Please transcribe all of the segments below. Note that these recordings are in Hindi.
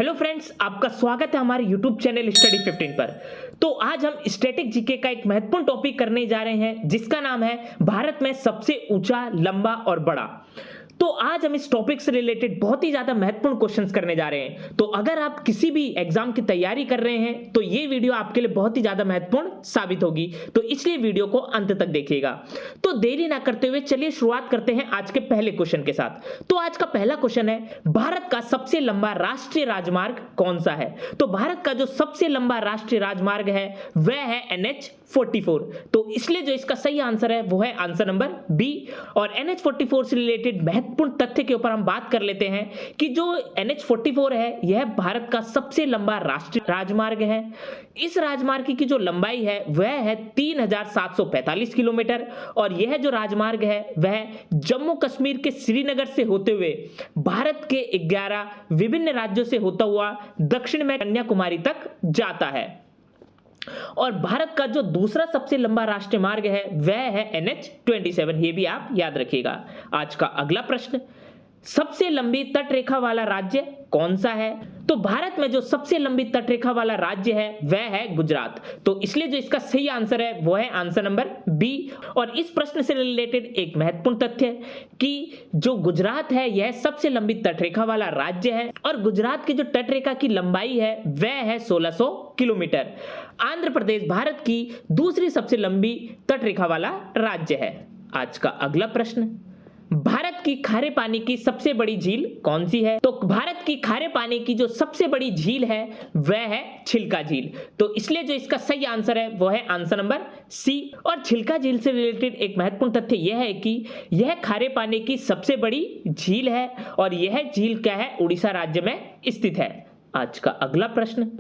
हेलो फ्रेंड्स, आपका स्वागत है हमारे यूट्यूब चैनल स्टडी 15 पर। तो आज हम स्टैटिक जीके का एक महत्वपूर्ण टॉपिक करने जा रहे हैं जिसका नाम है भारत में सबसे ऊंचा, लंबा और बड़ा। तो आज हम इस टॉपिक से रिलेटेड बहुत ही ज्यादा महत्वपूर्ण क्वेश्चंस करने जा रहे हैं। तो अगर आप किसी भी एग्जाम की तैयारी कर रहे हैं तो ये वीडियो आपके लिए बहुत ही ज्यादा महत्वपूर्ण साबित होगी, तो इसलिए वीडियो को अंत तक देखिएगा। तो देरी ना करते हुए चलिए शुरुआत करते हैं आज के पहले क्वेश्चन के साथ। तो आज का पहला क्वेश्चन है, भारत का सबसे लंबा राष्ट्रीय राजमार्ग कौन सा है? तो भारत का जो सबसे लंबा राष्ट्रीय राजमार्ग है वह है NH44। तो इसलिए जो इसका सही आंसर है वो है आंसर नंबर बी। और NH44 से रिलेटेड महत्वपूर्ण तथ्य के ऊपर हम बात कर लेते हैं कि जो NH44 है यह भारत का सबसे लंबा राष्ट्रीय राजमार्ग है। इस राजमार्ग की जो लंबाई है वह है 3745 किलोमीटर और यह जो राजमार्ग है वह जम्मू कश्मीर के श्रीनगर से होते हुए भारत के 11 विभिन्न राज्यों से होता हुआ दक्षिण में कन्याकुमारी तक जाता है। और भारत का जो दूसरा सबसे लंबा राष्ट्रीय मार्ग है वह है NH27, ये भी आप याद रखिएगा। आज का अगला प्रश्न, सबसे लंबी तट रेखा वाला राज्य कौन सा है? तो भारत में जो सबसे लंबी तट रेखा वाला राज्य है वह है गुजरात। तो इसलिए जो इसका सही आंसर है वो है आंसर नंबर बी। और इस प्रश्न से रिलेटेड एक महत्वपूर्ण तथ्य है कि जो गुजरात है यह सबसे लंबी तट रेखा वाला राज्य है और गुजरात की जो तट रेखा की लंबाई है वह है 1600 किलोमीटर। आंध्र प्रदेश भारत की दूसरी सबसे लंबी तट रेखा वाला राज्य है। आज का अगला प्रश्न, भारत की खारे पानी की सबसे बड़ी झील कौन सी है? तो भारत की खारे पानी की जो सबसे बड़ी झील है वह है छिलका झील। तो इसलिए जो इसका सही आंसर है वो है आंसर नंबर सी। और छिलका झील से रिलेटेड एक महत्वपूर्ण तथ्य यह है कि यह खारे पानी की सबसे बड़ी झील है और यह झील क्या है, उड़ीसा राज्य में स्थित है। आज का अगला प्रश्न,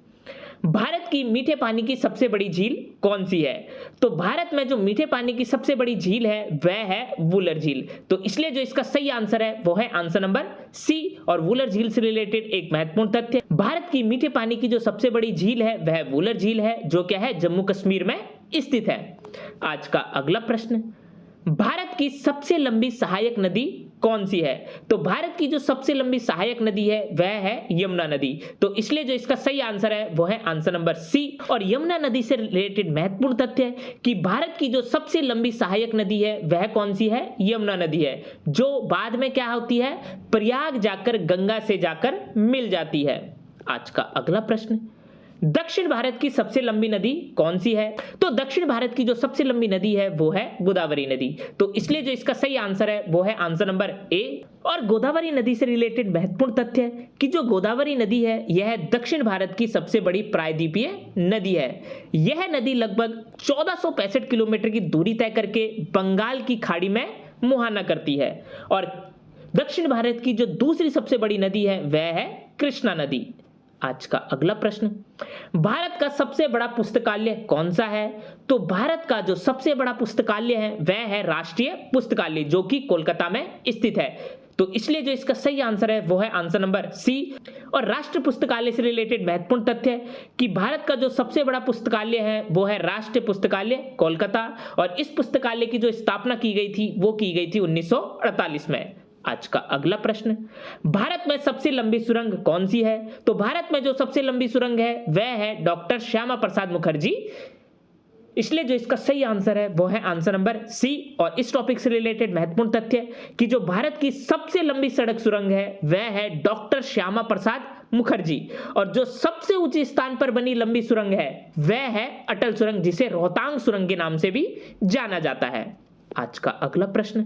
भारत की मीठे पानी की सबसे बड़ी झील कौन सी है? तो भारत में जो मीठे पानी की सबसे बड़ी झील है वह है वुलर झील। तो इसलिए जो इसका सही आंसर है वो है आंसर नंबर सी। और वुलर झील से रिलेटेड एक महत्वपूर्ण तथ्य, भारत की मीठे पानी की जो सबसे बड़ी झील है वह वुलर झील है जो क्या है, जम्मू कश्मीर में स्थित है। आज का अगला प्रश्न, भारत की सबसे लंबी सहायक नदी कौन सी है? तो भारत की जो सबसे लंबी सहायक नदी है वह है यमुना नदी। तो इसलिए जो इसका सही आंसर है वो है आंसर नंबर सी। और यमुना नदी से रिलेटेड महत्वपूर्ण तथ्य है कि भारत की जो सबसे लंबी सहायक नदी है वह कौन सी है, यमुना नदी है, जो बाद में क्या होती है, प्रयाग जाकर गंगा से जाकर मिल जाती है। आज का अगला प्रश्न, दक्षिण भारत की सबसे लंबी नदी कौन सी है? तो दक्षिण भारत की जो सबसे लंबी नदी है वो है गोदावरी नदी। तो इसलिए जो इसका सही आंसर है वो है आंसर नंबर ए। और गोदावरी नदी से रिलेटेड महत्वपूर्ण तथ्य है कि जो गोदावरी नदी है यह दक्षिण भारत की सबसे बड़ी प्रायद्वीपीय नदी है। यह नदी लगभग 1465 किलोमीटर की दूरी तय करके बंगाल की खाड़ी में मुहाना करती है। और दक्षिण भारत की जो दूसरी सबसे बड़ी नदी है वह है कृष्णा नदी। आज का अगला प्रश्न, भारत का सबसे बड़ा पुस्तकालय कौन सा है? तो भारत का जो सबसे बड़ा पुस्तकालय है वह है राष्ट्रीय पुस्तकालय जो कि कोलकाता में स्थित है। तो इसलिए जो इसका सही आंसर है वो है आंसर नंबर सी। और राष्ट्रीय पुस्तकालय से रिलेटेड महत्वपूर्ण तथ्य है कि भारत का जो सबसे बड़ा पुस्तकालय है वो है राष्ट्रीय पुस्तकालय कोलकाता और इस पुस्तकालय की जो स्थापना की गई थी वो की गई थी 1948 में। आज का अगला प्रश्न, भारत में सबसे लंबी सुरंग कौन सी है? तो भारत में जो सबसे लंबी सुरंग है वह है डॉक्टर श्यामा प्रसाद मुखर्जी। इसलिए जो इसका सही आंसर है वो है आंसर नंबर सी। और इस टॉपिक से रिलेटेड महत्वपूर्ण तथ्य कि जो भारत की सबसे लंबी सड़क सुरंग है वह है डॉक्टर श्यामा प्रसाद मुखर्जी। और जो सबसे ऊंचे स्थान पर बनी लंबी सुरंग है वह है अटल सुरंग जिसे रोहतांग सुरंग के नाम से भी जाना जाता है। आज का अगला प्रश्न,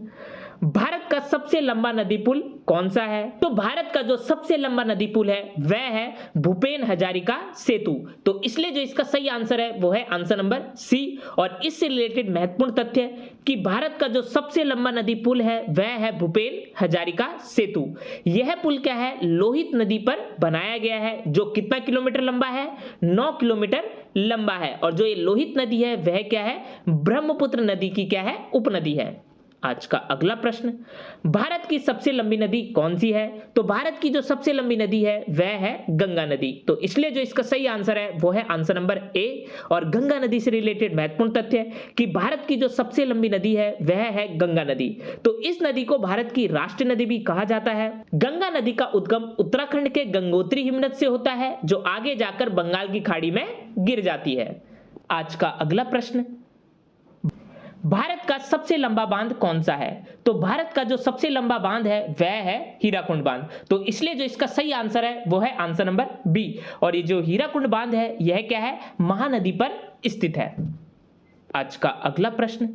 भारत का सबसे लंबा नदी पुल कौन सा है? तो भारत का जो सबसे लंबा नदी पुल है वह है भूपेन हजारिका सेतु। तो इसलिए जो इसका सही आंसर है वो है आंसर नंबर सी। और इससे रिलेटेड महत्वपूर्ण तथ्य कि भारत का जो सबसे लंबा नदी पुल है वह है भूपेन हजारिका सेतु। यह पुल क्या है, लोहित नदी पर बनाया गया है जो कितना किलोमीटर लंबा है, 9 किलोमीटर लंबा है। और जो ये लोहित नदी है वह क्या है, ब्रह्मपुत्र नदी की क्या है, उपनदी है। आज का अगला प्रश्न, भारत की सबसे लंबी नदी कौन सी है? तो भारत की जो सबसे लंबी नदी है वह है गंगा नदी। तो इसलिए जो इसका सही आंसर है वो है आंसर नंबर ए। और गंगा नदी से रिलेटेड महत्वपूर्ण तथ्य है कि भारत की जो सबसे लंबी नदी है वह है गंगा नदी। तो इस नदी को भारत की राष्ट्रीय नदी भी कहा जाता है। गंगा नदी का उद्गम उत्तराखंड के गंगोत्री हिमनद से होता है, जो आगे जाकर बंगाल की खाड़ी में गिर जाती है। आज का अगला प्रश्न, भारत का सबसे लंबा बांध कौन सा है? तो भारत का जो सबसे लंबा बांध है वह है हीराकुंड बांध। तो इसलिए जो इसका सही आंसर है वो है आंसर नंबर बी। और ये जो हीराकुंड बांध है यह क्या है? महानदी पर स्थित है। आज का अगला प्रश्न,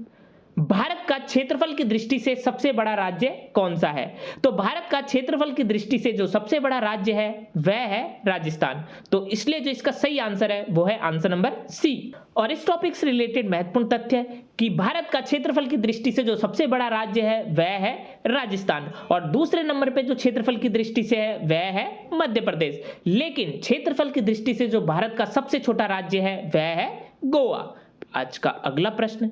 भारत का क्षेत्रफल की दृष्टि से सबसे बड़ा राज्य कौन सा है? तो भारत का क्षेत्रफल की दृष्टि से जो सबसे बड़ा राज्य है वह है राजस्थान। तो इसलिए जो इसका सही आंसर है वो है आंसर नंबर सी। और इस टॉपिक से रिलेटेड महत्वपूर्ण तथ्य है कि भारत का क्षेत्रफल की दृष्टि से जो सबसे बड़ा राज्य है वह है राजस्थान, और दूसरे नंबर पे जो क्षेत्रफल की दृष्टि से है वह है मध्य प्रदेश। लेकिन क्षेत्रफल की दृष्टि से जो भारत का सबसे छोटा राज्य है वह है गोवा। आज का अगला प्रश्न,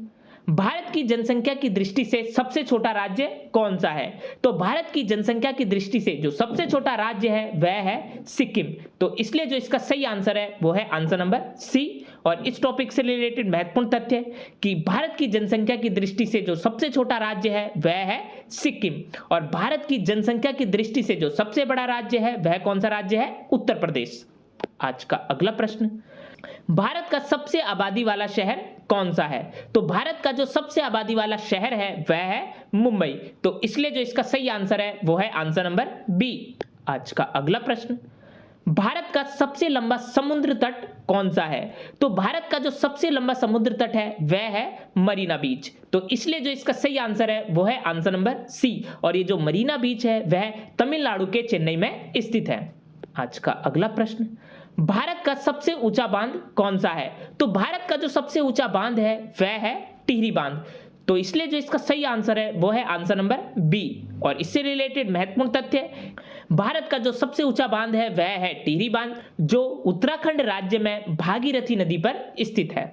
भारत की जनसंख्या की दृष्टि से सबसे छोटा राज्य कौन सा है? तो भारत की जनसंख्या की दृष्टि से जो सबसे छोटा राज्य है वह है सिक्किम। तो इसलिए जो इसका सही आंसर है वो है आंसर नंबर सी। और इस टॉपिक से रिलेटेड महत्वपूर्ण तथ्य है कि भारत की जनसंख्या की दृष्टि से जो सबसे छोटा राज्य है वह है सिक्किम, और भारत की जनसंख्या की दृष्टि से जो सबसे बड़ा राज्य है वह कौन सा राज्य है? उत्तर प्रदेश। आज का अगला प्रश्न, भारत का सबसे आबादी वाला शहर कौन सा है? तो भारत का जो सबसे आबादी वाला शहर है वह है मुंबई। तो इसलिए जो इसका सही आंसर है वो है आंसर नंबर बी। आज का अगला प्रश्न, भारत का सबसे लंबा समुद्र तट कौन सा है? तो भारत का जो सबसे लंबा समुद्र तट है वह है मरीना बीच। तो इसलिए जो इसका सही आंसर है वो है आंसर नंबर सी। और ये जो मरीना बीच है वह तमिलनाडु के चेन्नई में स्थित है। आज का अगला प्रश्न, भारत का सबसे ऊंचा बांध कौन सा है? तो भारत का जो सबसे ऊंचा बांध है वह है टिहरी बांध। तो इसलिए जो इसका सही आंसर है वो है आंसर नंबर बी। और इससे रिलेटेड महत्वपूर्ण तथ्य है, भारत का जो सबसे ऊंचा बांध है वह है टिहरी बांध, जो उत्तराखंड राज्य में भागीरथी नदी पर स्थित है।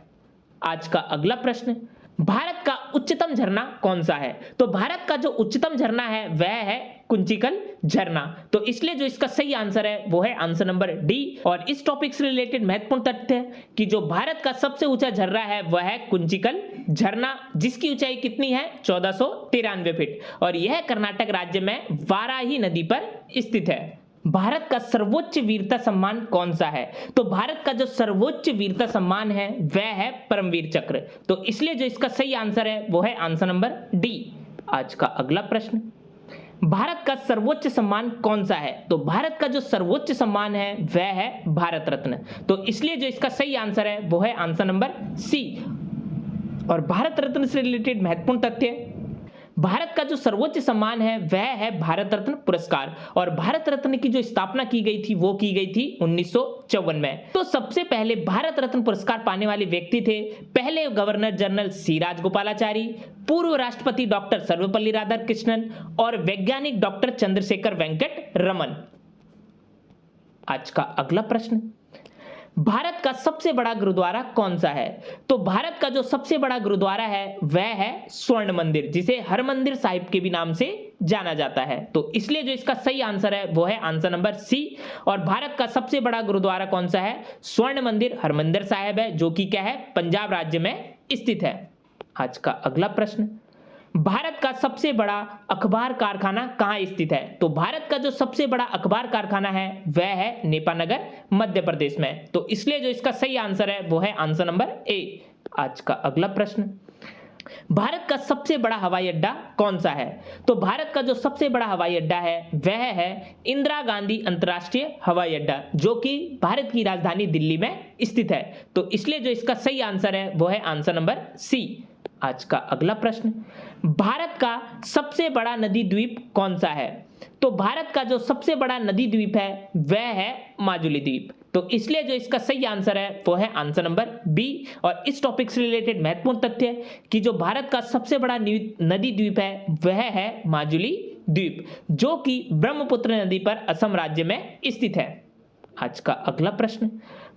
आज का अगला प्रश्न, भारत का उच्चतम झरना कौन सा है? तो भारत का जो उच्चतम झरना है वह है कुंचिकल झरना। तो इसलिए जो इसका सही आंसर है वो है आंसर नंबर डी। और इस टॉपिक से रिलेटेड महत्वपूर्ण तथ्य है कि जो भारत का सबसे ऊंचा झरना है वह है कुंचिकल झरना, जिसकी ऊंचाई कितनी है? 1493 फीट, और यह कर्नाटक राज्य में वाराही नदी पर स्थित है। भारत का सर्वोच्च वीरता सम्मान कौन सा है? तो भारत का जो सर्वोच्च वीरता सम्मान है वह है परमवीर चक्र। तो इसलिए जो इसका सही आंसर है वो है आंसर नंबर डी। आज का अगला प्रश्न, भारत का सर्वोच्च सम्मान कौन सा है? तो भारत का जो सर्वोच्च सम्मान है वह है भारत रत्न। तो इसलिए जो इसका सही आंसर है वो है आंसर नंबर सी। और भारत रत्न से रिलेटेड महत्वपूर्ण तथ्य, भारत का जो सर्वोच्च सम्मान है वह है भारत रत्न पुरस्कार, और भारत रत्न की जो स्थापना की गई थी वो की गई थी 1954 में। तो सबसे पहले भारत रत्न पुरस्कार पाने वाले व्यक्ति थे पहले गवर्नर जनरल सी राजगोपालाचारी, पूर्व राष्ट्रपति डॉक्टर सर्वपल्ली राधाकृष्णन और वैज्ञानिक डॉक्टर चंद्रशेखर वेंकट रमन। आज का अगला प्रश्न, भारत का सबसे बड़ा गुरुद्वारा कौन सा है? तो भारत का जो सबसे बड़ा गुरुद्वारा है वह है स्वर्ण मंदिर, जिसे हरमंदिर साहिब के भी नाम से जाना जाता है। तो इसलिए जो इसका सही आंसर है वो है आंसर नंबर सी। और भारत का सबसे बड़ा गुरुद्वारा कौन सा है? स्वर्ण मंदिर हरमंदिर साहिब है, जो कि क्या है? पंजाब राज्य में स्थित है। आज का अगला प्रश्न, भारत का सबसे बड़ा अखबार कारखाना कहाँ स्थित है? तो भारत का जो सबसे बड़ा अखबार कारखाना है वह है नेपानगर मध्य प्रदेश में। तो इसलिए जो इसका सही आंसर है वो है आंसर नंबर ए। आज का अगला प्रश्न, भारत का सबसे बड़ा हवाई अड्डा कौन सा है? तो भारत का जो सबसे बड़ा हवाई अड्डा है वह है इंदिरा गांधी अंतर्राष्ट्रीय हवाई अड्डा, जो कि भारत की राजधानी दिल्ली में स्थित है। तो इसलिए जो इसका सही आंसर है वो है आंसर नंबर सी। आज का अगला प्रश्न, भारत का सबसे बड़ा नदी द्वीप कौन सा है? तो भारत का जो सबसे बड़ा नदी द्वीप है वह है माजुली द्वीप। तो इसलिए जो इसका सही आंसर है वो है आंसर नंबर बी। और इस टॉपिक से रिलेटेड महत्वपूर्ण तथ्य है कि जो भारत का सबसे बड़ा नदी द्वीप है वह है माजुली द्वीप, जो कि ब्रह्मपुत्र नदी पर असम राज्य में स्थित है। आज का अगला प्रश्न,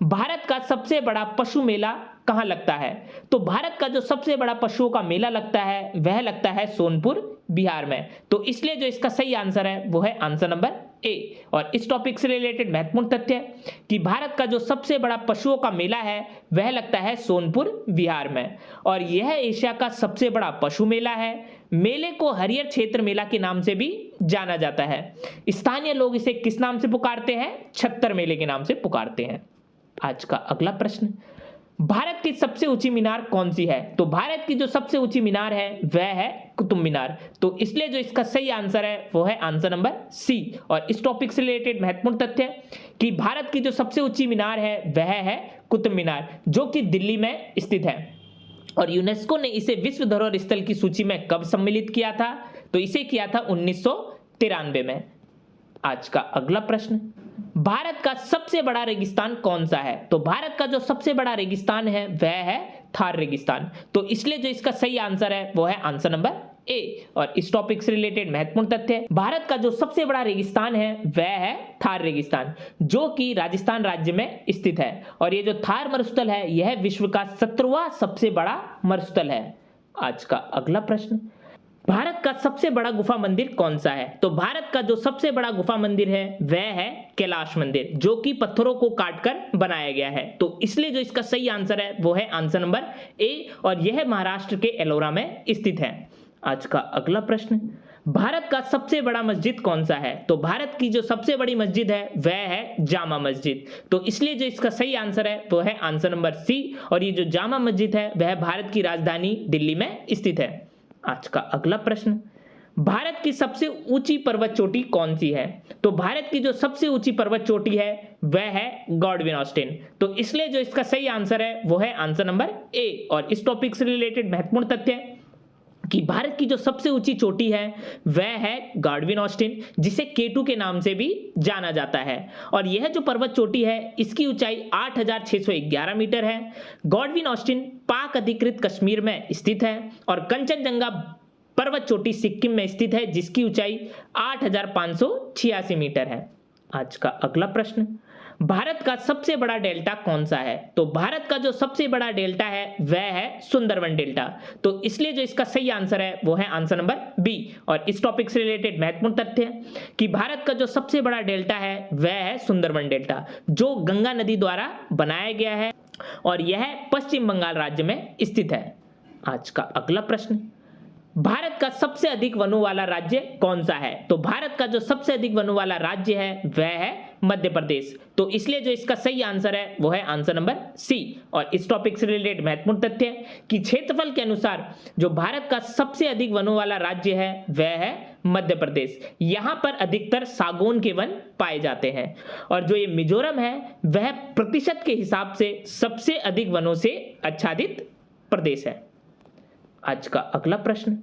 भारत का सबसे बड़ा पशु मेला कहाँ लगता है? तो भारत का जो सबसे बड़ा पशुओं का मेला लगता है वह लगता है सोनपुर बिहार में। तो इसलिए जो इसका सही आंसर है वो है आंसर नंबर ए। और इस टॉपिक से रिलेटेड महत्वपूर्ण तथ्य कि भारत का जो सबसे बड़ा पशुओं का मेला है वह लगता है सोनपुर बिहार में, और यह एशिया का सबसे बड़ा पशु मेला है। मेले को हरियर क्षेत्र मेला के नाम से भी जाना जाता है। स्थानीय लोग इसे किस नाम से पुकारते हैं? छत्तर मेले के नाम से पुकारते हैं। आज का अगला प्रश्न, भारत की सबसे ऊंची मीनार कौन सी है? तो भारत की जो सबसे ऊंची मीनार है वह है कुतुब मीनार। तो इसलिए जो इसका सही आंसर है वो है आंसर नंबर सी। और इस टॉपिक से रिलेटेड महत्वपूर्ण तथ्य कि भारत की जो सबसे ऊंची मीनार है वह है कुतुब मीनार, जो कि दिल्ली में स्थित है। और यूनेस्को ने इसे विश्व धरोहर स्थल की सूची में कब सम्मिलित किया था? तो इसे किया था 1993 में। आज का अगला प्रश्न, भारत का सबसे बड़ा रेगिस्तान कौन सा है? तो भारत का जो सबसे बड़ा रेगिस्तान है वह है थार रेगिस्तान। तो इसलिए जो इसका सही आंसर है वो है आंसर नंबर ए। और इस टॉपिक से रिलेटेड महत्वपूर्ण तथ्य, भारत का जो सबसे बड़ा रेगिस्तान है वह है थार रेगिस्तान, जो कि राजस्थान राज्य में स्थित है। और ये जो थार मरुस्थल है यह विश्व का 17वां सबसे बड़ा मरुस्थल है। आज का अगला प्रश्न, भारत का सबसे बड़ा गुफा मंदिर कौन सा है? तो भारत का जो सबसे बड़ा गुफा मंदिर है वह है कैलाश मंदिर, जो कि पत्थरों को काटकर बनाया गया है। तो इसलिए जो इसका सही आंसर है वो है आंसर नंबर ए, और यह महाराष्ट्र के एलोरा में स्थित है। आज का अगला प्रश्न, भारत का सबसे बड़ा मस्जिद कौन सा है? तो भारत की जो सबसे बड़ी मस्जिद है वह है जामा मस्जिद। तो इसलिए जो इसका सही आंसर है वो है आंसर नंबर सी, और ये जो जामा मस्जिद है वह भारत की राजधानी दिल्ली में स्थित है। आज का अगला प्रश्न, भारत की सबसे ऊंची पर्वत चोटी कौन सी है? तो भारत की जो सबसे ऊंची पर्वत चोटी है वह है गॉडविन ऑस्टिन। तो इसलिए जो इसका सही आंसर है वो है आंसर नंबर ए। और इस टॉपिक से रिलेटेड महत्वपूर्ण तथ्य कि भारत की जो सबसे ऊंची चोटी है वह है गॉडविन ऑस्टिन, जिसे केटू के नाम से भी जाना जाता है। और यह जो पर्वत चोटी है इसकी ऊंचाई 8611 मीटर है। गॉडविन ऑस्टिन पाक अधिकृत कश्मीर में स्थित है, और कंचनजंगा पर्वत चोटी सिक्किम में स्थित है, जिसकी ऊंचाई 8586 मीटर है। आज का अगला प्रश्न, भारत का सबसे बड़ा डेल्टा कौन सा है? तो भारत का जो सबसे बड़ा डेल्टा है वह है सुंदरवन डेल्टा। तो इसलिए जो इसका सही आंसर है वो है आंसर नंबर बी। और इस टॉपिक से रिलेटेड महत्वपूर्ण तथ्य कि भारत का जो सबसे बड़ा डेल्टा है वह है सुंदरवन डेल्टा, जो गंगा नदी द्वारा बनाया गया है, और यह पश्चिम बंगाल राज्य में स्थित है। आज का अगला प्रश्न, भारत का सबसे अधिक वनों वाला राज्य कौन सा है? तो भारत का जो सबसे अधिक वनों वाला राज्य है वह है मध्य प्रदेश। तो इसलिए जो इसका सही आंसर है वो है आंसर नंबर सी। और इस टॉपिक से रिलेटेड महत्वपूर्ण तथ्य कि क्षेत्रफल के अनुसार जो भारत का सबसे अधिक वनों वाला राज्य है वह है मध्य प्रदेश। यहां पर अधिकतर सागौन के वन पाए जाते हैं। और जो ये मिजोरम है वह प्रतिशत के हिसाब से सबसे अधिक वनों से आच्छादित प्रदेश है। आज का अगला प्रश्न,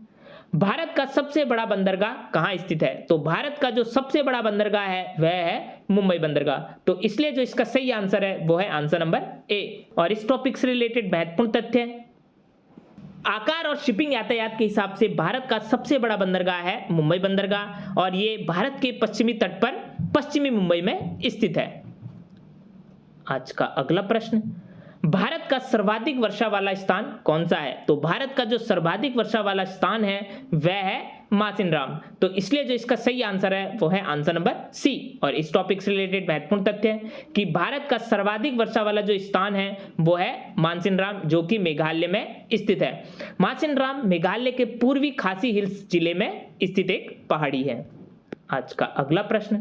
भारत का सबसे बड़ा बंदरगाह कहां स्थित है? तो भारत का जो सबसे बड़ा बंदरगाह है वह है मुंबई बंदरगाह। तो इसलिए जो इसका सही आंसर है वो है आंसर नंबर ए। और इस टॉपिक से रिलेटेड महत्वपूर्ण तथ्य, आकार और शिपिंग यातायात के हिसाब से भारत का सबसे बड़ा बंदरगाह है मुंबई बंदरगाह, और ये भारत के पश्चिमी तट पर पश्चिमी मुंबई में स्थित है। आज का अगला प्रश्न, भारत का सर्वाधिक वर्षा वाला स्थान कौन सा है? तो भारत का जो सर्वाधिक वर्षा वाला स्थान है वह है मासिनराम। तो इसलिए जो इसका सही आंसर है वो है आंसर नंबर सी। और इस टॉपिक से रिलेटेड महत्वपूर्ण तथ्य कि भारत का सर्वाधिक वर्षा वाला जो स्थान है वो है मासिनराम, जो कि मेघालय में स्थित है। मासिनराम मेघालय के पूर्वी खासी हिल्स जिले में स्थित एक पहाड़ी है। आज का अगला प्रश्न,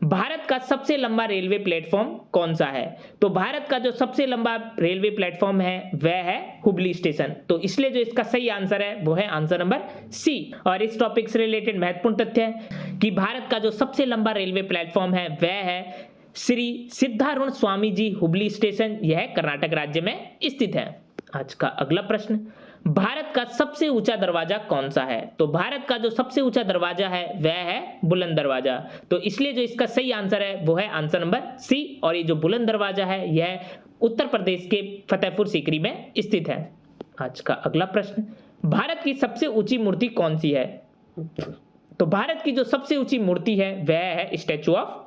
भारत का सबसे लंबा रेलवे प्लेटफॉर्म कौन सा है? तो भारत का जो सबसे लंबा रेलवे प्लेटफॉर्म है वह है हुबली स्टेशन। तो इसलिए जो इसका सही आंसर है वो है आंसर नंबर सी। और इस टॉपिक से रिलेटेड महत्वपूर्ण तथ्य है कि भारत का जो सबसे लंबा रेलवे प्लेटफॉर्म है वह है श्री सिद्धारूढ़ स्वामी जी हुबली स्टेशन, यह कर्नाटक राज्य में स्थित है। आज का अगला प्रश्न, भारत का सबसे ऊंचा दरवाजा कौन सा है? तो भारत का जो सबसे ऊंचा दरवाजा है वह है बुलंद दरवाजा। तो इसलिए जो इसका सही आंसर है वो है आंसर नंबर सी। और ये जो बुलंद दरवाजा है यह उत्तर प्रदेश के फतेहपुर सीकरी में स्थित है। आज का अगला प्रश्न, भारत की सबसे ऊंची मूर्ति कौन सी है? तो भारत की जो सबसे ऊंची मूर्ति है वह है स्टैचू ऑफ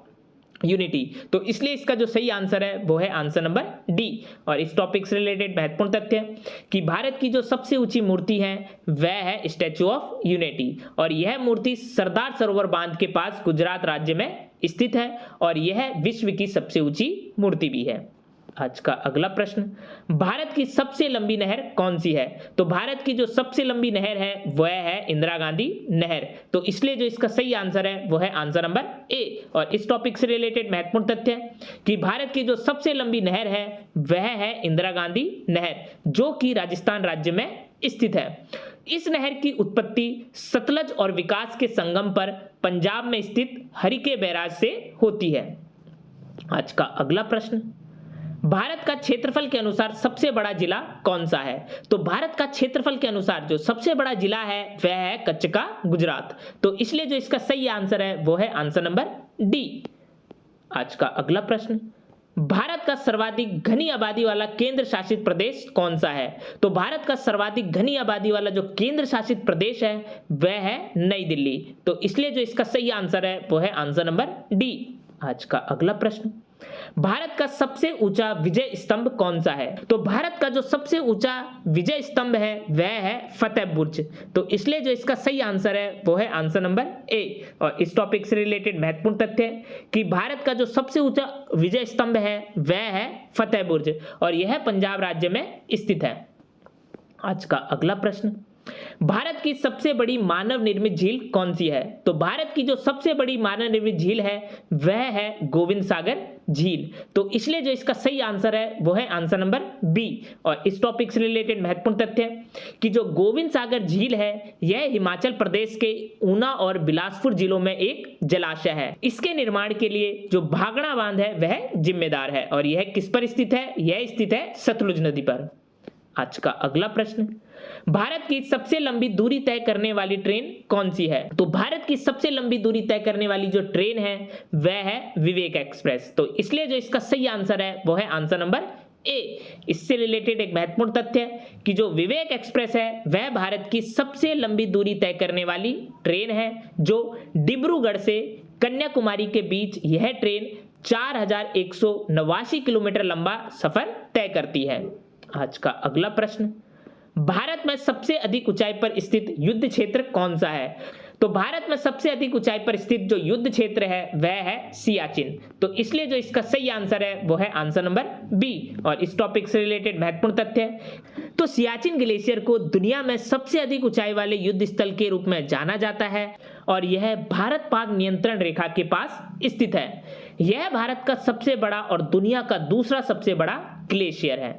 यूनिटी। तो इसलिए इसका जो सही आंसर है वो है आंसर नंबर डी। और इस टॉपिक से रिलेटेड महत्वपूर्ण तथ्य कि भारत की जो सबसे ऊंची मूर्ति है वह है स्टैचू ऑफ यूनिटी, और यह मूर्ति सरदार सरोवर बांध के पास गुजरात राज्य में स्थित है, और यह विश्व की सबसे ऊंची मूर्ति भी है। आज का अगला प्रश्न, भारत की सबसे लंबी नहर कौन सी है? तो भारत की जो सबसे लंबी नहर है वह है इंदिरा गांधी नहर। तो इसलिए जो इसका सही आंसर है वो है आंसर नंबर ए। और इस टॉपिक से रिलेटेड महत्वपूर्ण तथ्य कि भारत की जो सबसे लंबी नहर है वह है इंदिरा गांधी नहर, जो कि राजस्थान राज्य में स्थित है। इस नहर की उत्पत्ति सतलज और विकास के संगम पर पंजाब में स्थित हरिके बैराज से होती है। आज का अगला प्रश्न, भारत का क्षेत्रफल के अनुसार सबसे बड़ा जिला कौन सा है? तो भारत का क्षेत्रफल के अनुसार जो सबसे बड़ा जिला है वह है कच्छ का गुजरात। तो इसलिए जो इसका सही आंसर है वो है आंसर नंबर डी। आज का अगला प्रश्न, भारत का सर्वाधिक घनी आबादी वाला केंद्र शासित प्रदेश कौन सा है? तो भारत का सर्वाधिक घनी आबादी वाला जो केंद्र शासित प्रदेश है वह है नई दिल्ली। तो इसलिए जो इसका सही आंसर है वो है आंसर नंबर डी। आज का अगला प्रश्न, भारत का सबसे ऊंचा विजय स्तंभ कौन सा है? तो भारत का जो सबसे ऊंचा विजय स्तंभ है वह है फतेह बुर्ज। तो इसलिए जो इसका सही आंसर है वो है आंसर नंबर ए। और इस टॉपिक से रिलेटेड महत्वपूर्ण तथ्य है कि भारत का जो सबसे ऊंचा विजय स्तंभ है वह है फतेह बुर्ज, और यह पंजाब राज्य में स्थित है। आज का अगला प्रश्न, भारत की सबसे बड़ी मानव निर्मित झील कौन सी है? तो भारत की जो सबसे बड़ी मानव निर्मित झील है वह है गोविंद सागर झील। तो इसलिए जो इसका सही आंसर है वो है आंसर नंबर बी। और इस टॉपिक से रिलेटेड महत्वपूर्ण तथ्य है कि जो गोविंद सागर झील है यह हिमाचल प्रदेश के ऊना और बिलासपुर जिलों में एक जलाशय है। इसके निर्माण के लिए जो भागड़ा बांध है वह जिम्मेदार है, और यह किस पर स्थित है? यह स्थित है सतलुज नदी पर। आज का अगला प्रश्न, भारत की सबसे लंबी दूरी तय करने वाली ट्रेन कौन सी है? तो भारत की सबसे लंबी दूरी तय करने वाली जो ट्रेन है वह है विवेक एक्सप्रेस। तो इसलिए जो इसका सही आंसर है वो है आंसर नंबर ए। इससे रिलेटेड एक महत्वपूर्ण तथ्य है कि जो विवेक एक्सप्रेस है वह भारत की सबसे लंबी दूरी तय करने वाली ट्रेन है, जो डिब्रूगढ़ से कन्याकुमारी के बीच यह ट्रेन 4189 किलोमीटर लंबा सफर तय करती है। आज का अगला प्रश्न, भारत में सबसे अधिक ऊंचाई पर स्थित युद्ध क्षेत्र कौन सा है? तो भारत में सबसे अधिक ऊंचाई पर स्थित जो युद्ध क्षेत्र है वह है सियाचिन। तो इसलिए जो इसका सही आंसर है वो है आंसर नंबर बी। और इस टॉपिक से रिलेटेड महत्वपूर्ण तथ्य है, तो सियाचिन ग्लेशियर को दुनिया में सबसे अधिक ऊंचाई वाले युद्ध स्थल के रूप में जाना जाता है, और यह भारत पाक नियंत्रण रेखा के पास स्थित है। यह भारत का सबसे बड़ा और दुनिया का दूसरा सबसे बड़ा ग्लेशियर है।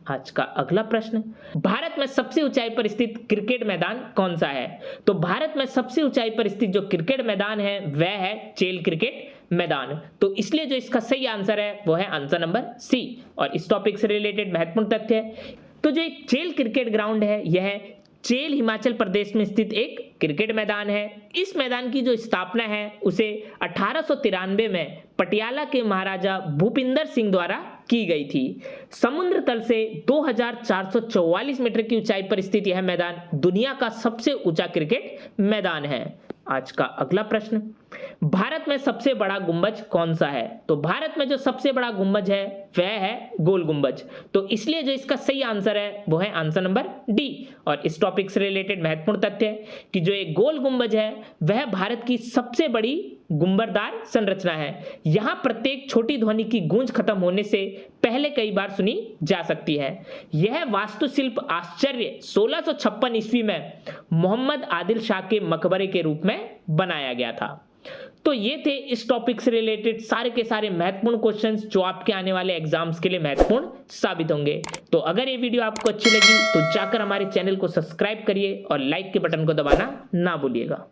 आज का अगला प्रश्न, भारत में सबसे ऊंचाई पर स्थित क्रिकेट मैदान कौन सा है? तो भारत में सबसे ऊंचाई पर स्थित जो क्रिकेट मैदान है वह है चेल क्रिकेट मैदान। तो इसलिए जो इसका सही आंसर है वो है आंसर नंबर सी। और इस टॉपिक से रिलेटेड महत्वपूर्ण तथ्य है, तो जो एक चेल क्रिकेट ग्राउंड है यह चेल हिमाचल प्रदेश में स्थित एक क्रिकेट मैदान है। इस मैदान की जो स्थापना है उसे 1893 में पटियाला के महाराजा भूपिंदर सिंह द्वारा की गई थी। समुद्र तल से 2444 मीटर की ऊंचाई पर स्थित यह मैदान दुनिया का सबसे ऊंचा क्रिकेट मैदान है। आज का अगला प्रश्न, भारत में सबसे बड़ा गुंबज कौन सा है? तो भारत में जो सबसे बड़ा गुंबज है वह है गोल गुंबज। तो इसलिए जो इसका सही आंसर है वो है आंसर नंबर डी। और इस टॉपिक से रिलेटेड महत्वपूर्ण तथ्य है कि जो एक गोल गुंबज है वह भारत की सबसे बड़ी गुंबरदार संरचना है। यहां प्रत्येक छोटी ध्वनि की गूंज खत्म होने से पहले कई बार सुनी जा सकती है। यह वास्तुशिल्प आश्चर्य 1656 ईस्वी में मोहम्मद आदिल शाह के मकबरे के रूप में बनाया गया था। तो ये थे इस टॉपिक से रिलेटेड सारे के सारे महत्वपूर्ण क्वेश्चंस जो आपके आने वाले एग्जाम्स के लिए महत्वपूर्ण साबित होंगे। तो अगर ये वीडियो आपको अच्छी लगी तो जाकर हमारे चैनल को सब्सक्राइब करिए और लाइक के बटन को दबाना ना भूलिएगा।